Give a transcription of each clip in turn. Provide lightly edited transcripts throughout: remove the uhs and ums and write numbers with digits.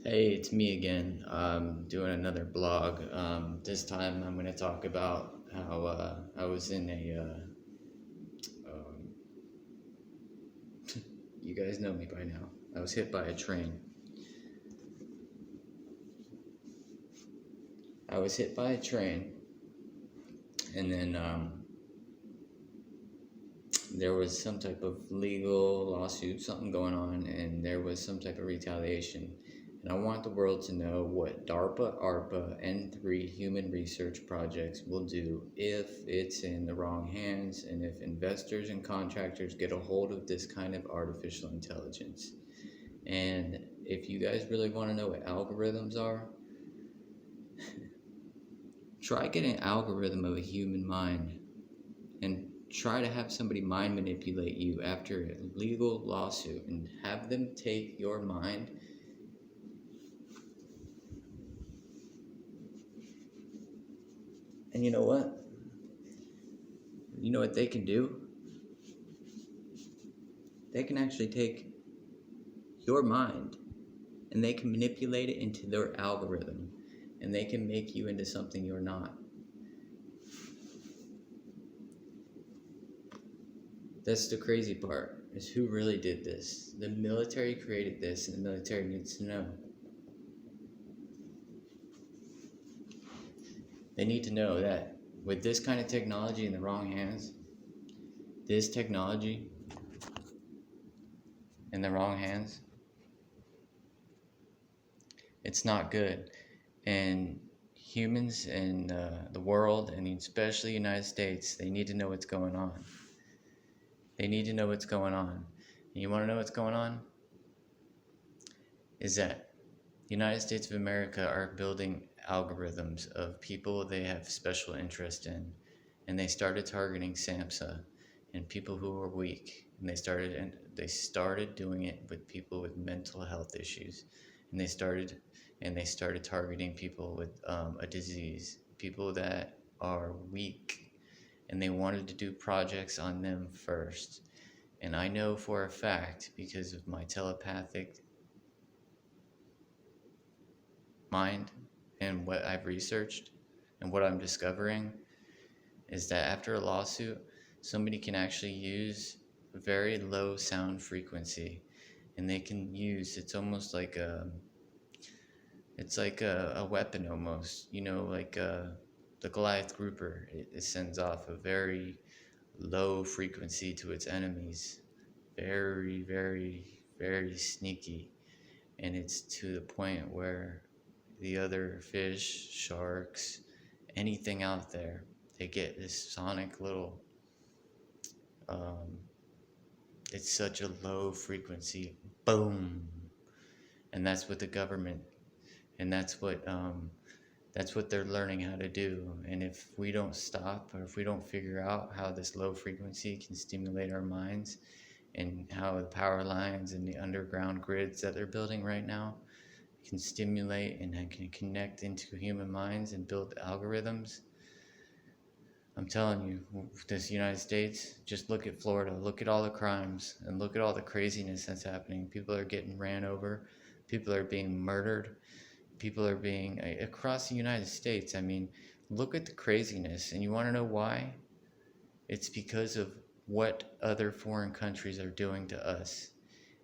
Hey, it's me again. Doing another blog. This time I'm going to talk about how I was in um, you guys know me by now. I was hit by a train. I was hit by a train, and then there was some type of legal lawsuit, something going on, and there was some type of retaliation. And I want the world to know what DARPA, ARPA, N3 human research projects will do if it's in the wrong hands and if investors and contractors get a hold of this kind of artificial intelligence. And if you guys really want to know what algorithms are, try getting an algorithm of a human mind and try to have somebody mind manipulate you after a legal lawsuit and have them take your mind and you know what? You know what they can do? They can actually take your mind and they can manipulate it into their algorithm and they can make you into something you're not. That's the crazy part, is who really did this. The military created this, and the military needs to know. They need to know that with this kind of technology in the wrong hands, this technology in the wrong hands, it's not good. And humans and the world, and especially the United States, they need to know what's going on. They need to know what's going on. And you want to know what's going on? Is that the United States of America are building algorithms of people they have special interest in. And they started targeting SAMHSA and people who were weak. And they started doing it with people with mental health issues. And they started targeting people with a disease, people that are weak, and they wanted to do projects on them first. And I know for a fact, because of my telepathic mind and what I've researched and what I'm discovering, is that after a lawsuit, somebody can actually use a very low sound frequency, and they can use, it's almost like a weapon almost, like the Goliath grouper. It sends off a very low frequency to its enemies, very, very, very sneaky, and it's to the point where the other fish, sharks, anything out there, they get this sonic little, it's such a low frequency, boom, and that's what the government, and that's what they're learning how to do. And if we don't stop, or if we don't figure out how this low frequency can stimulate our minds, and how the power lines and the underground grids that they're building right now can stimulate and can connect into human minds and build algorithms, I'm telling you, this United States, just look at Florida, look at all the crimes, and look at all the craziness that's happening. People are getting ran over, people are being murdered, people are being, across the United States. I mean, look at the craziness. And you want to know why? It's because of what other foreign countries are doing to us.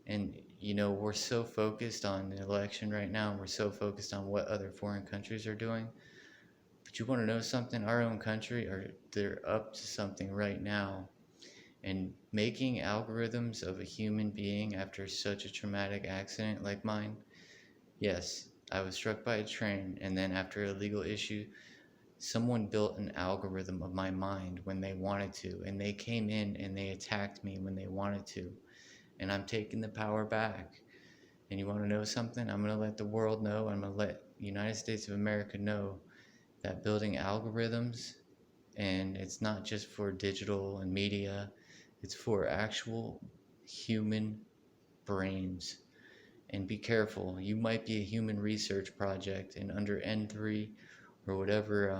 And, we're so focused on the election right now. We're so focused on what other foreign countries are doing. But you want to know something? Our own country, they're up to something right now. And making algorithms of a human being after such a traumatic accident like mine, yes, I was struck by a train, and then after a legal issue, someone built an algorithm of my mind when they wanted to, and they came in and they attacked me when they wanted to, and I'm taking the power back. And you want to know something? I'm going to let the world know, I'm going to let the United States of America know that building algorithms, and it's not just for digital and media, it's for actual human brains. And be careful, you might be a human research project, and under N3 or whatever,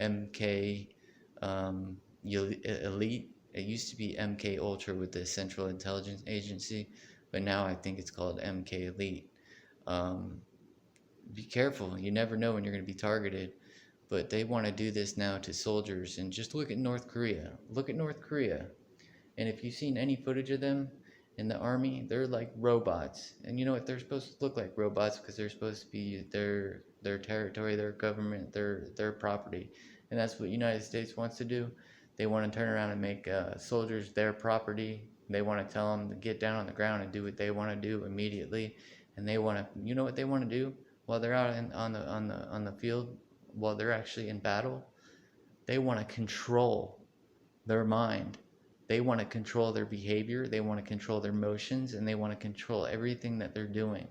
MK Elite, it used to be MK Ultra with the Central Intelligence Agency, but now I think it's called MK Elite. Be careful. You never know when you're going to be targeted. But they want to do this now to soldiers. And just look at North Korea. Look at North Korea. And if you've seen any footage of them in the army, they're like robots. And you know what? They're supposed to look like robots because they're supposed to be their territory, their government, their property. And that's what the United States wants to do. They want to turn around and make soldiers their property. They want to tell them to get down on the ground and do what they want to do immediately. And they want to, you know what they want to do while they're out on the field, while they're actually in battle? They want to control their mind. They want to control their behavior, they want to control their emotions, and they want to control everything that they're doing.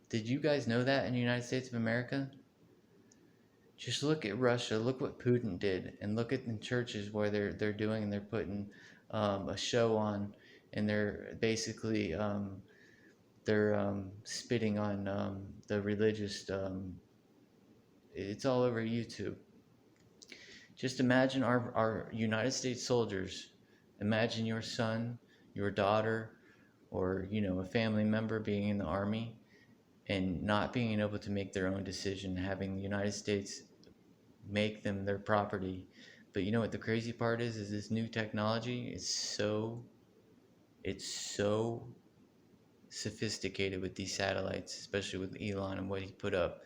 Did you guys know that in the United States of America? Just look at Russia, look what Putin did, and look at the churches where they're doing, and they're putting a show on, and they're basically they're spitting on the religious. It's all over YouTube. Just imagine our United States soldiers. Imagine your son, your daughter, or a family member being in the army and not being able to make their own decision, having the United States make them their property. But you know what the crazy part is this new technology is it's so sophisticated with these satellites, especially with Elon and what he put up,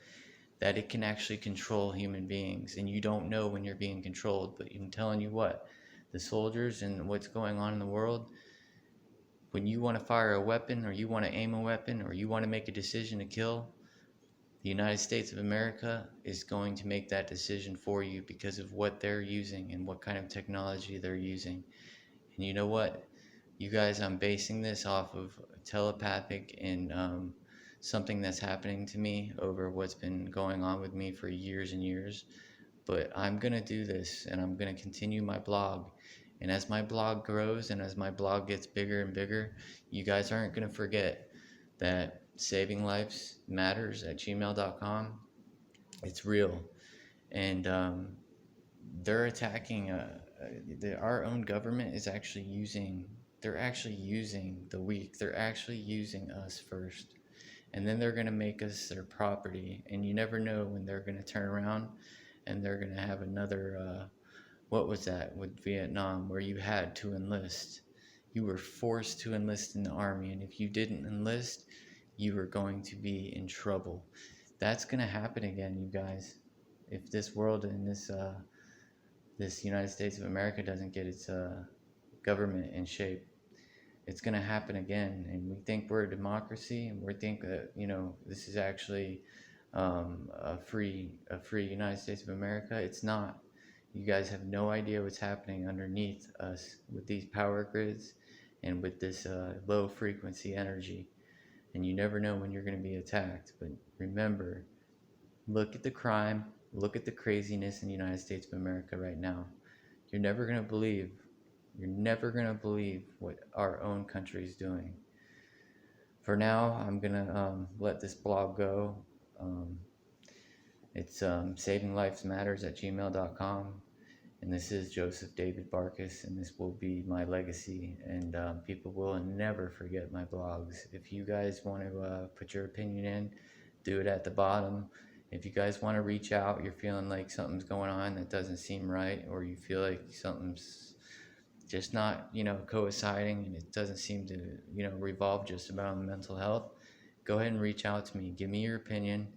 that it can actually control human beings. And you don't know when you're being controlled, but I'm telling you what, the soldiers and what's going on in the world, when you want to fire a weapon or you want to aim a weapon or you want to make a decision to kill, the United States of America is going to make that decision for you because of what they're using and what kind of technology they're using. And you know what? You guys, I'm basing this off of telepathic and something that's happening to me over what's been going on with me for years and years. But I'm going to do this, and I'm going to continue my blog. And as my blog grows and as my blog gets bigger and bigger, you guys aren't going to forget that saving lives matters at gmail.com. It's real. And they're attacking, our own government is actually they're actually using the weak. They're actually using us first. And then they're going to make us their property. And you never know when they're going to turn around and they're going to have another, what was that with Vietnam, where you had to enlist. You were forced to enlist in the army, and if you didn't enlist, you were going to be in trouble. That's going to happen again, you guys. If this world and this United States of America doesn't get its government in shape, it's going to happen again. And we think we're a democracy, and we think that this is actually a free United States of America. It's not. You guys have no idea what's happening underneath us with these power grids and with this low frequency energy. And you never know when you're going to be attacked. But remember, look at the crime, look at the craziness in the United States of America right now. You're never going to believe what our own country is doing. For now, I'm going to let this blog go. It's savinglifesmatters@gmail.com. And this is Joseph David Barkus, and this will be my legacy. And people will never forget my blogs. If you guys want to put your opinion in, do it at the bottom. If you guys want to reach out, you're feeling like something's going on that doesn't seem right, or you feel like something's just not, coinciding, and it doesn't seem to, revolve just about mental health, go ahead and reach out to me. Give me your opinion.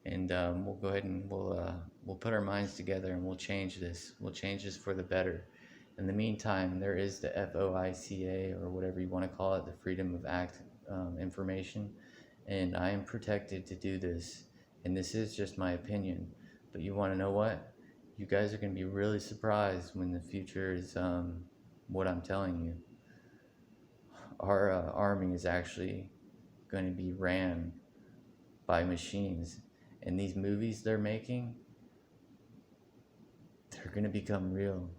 And we'll go ahead and we'll put our minds together, and we'll change this. We'll change this for the better. In the meantime, there is the FOICA, or whatever you want to call it, the Freedom of Act information, and I am protected to do this. And this is just my opinion. But you want to know what? You guys are going to be really surprised when the future is what I'm telling you. Our army is actually going to be ran by machines. And these movies they're making, they're going to become real.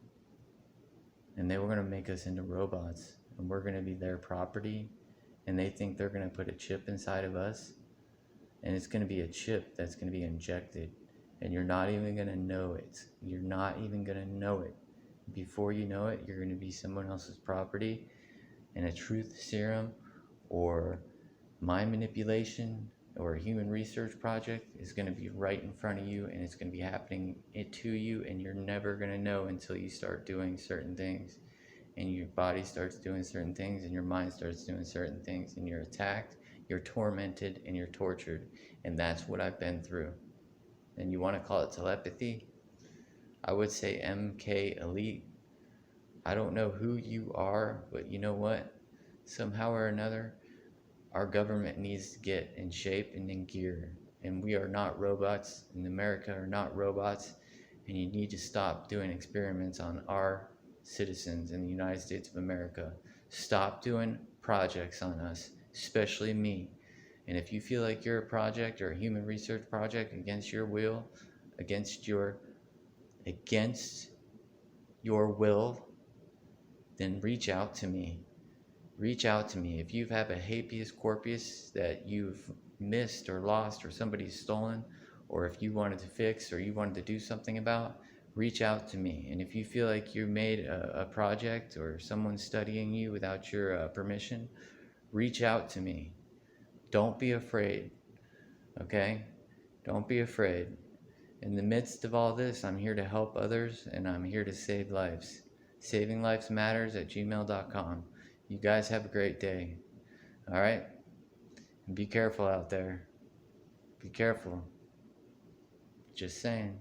And they were going to make us into robots. And we're going to be their property. And they think they're going to put a chip inside of us. And it's going to be a chip that's going to be injected. And you're not even going to know it. You're not even going to know it. Before you know it, you're going to be someone else's property. And a truth serum or mind manipulation or a human research project is going to be right in front of you, and it's going to be happening to you, and you're never going to know until you start doing certain things, and your body starts doing certain things, and your mind starts doing certain things, and you're attacked, you're tormented, and you're tortured. And that's what I've been through. And you want to call it telepathy? I would say MK Elite. I don't know who you are, but you know what? Somehow or another, our government needs to get in shape and in gear. And we are not robots, and America are not robots. And you need to stop doing experiments on our citizens in the United States of America. Stop doing projects on us, especially me. And if you feel like you're a project or a human research project against your will, against your will, then reach out to me. Reach out to me. If you have a habeas corpus that you've missed or lost or somebody's stolen, or if you wanted to fix or you wanted to do something about, reach out to me. And if you feel like you made a project or someone's studying you without your permission, reach out to me. Don't be afraid, okay? Don't be afraid. In the midst of all this, I'm here to help others, and I'm here to save lives. SavingLivesMatters@gmail.com. You guys have a great day. All right? And be careful out there. Be careful. Just saying.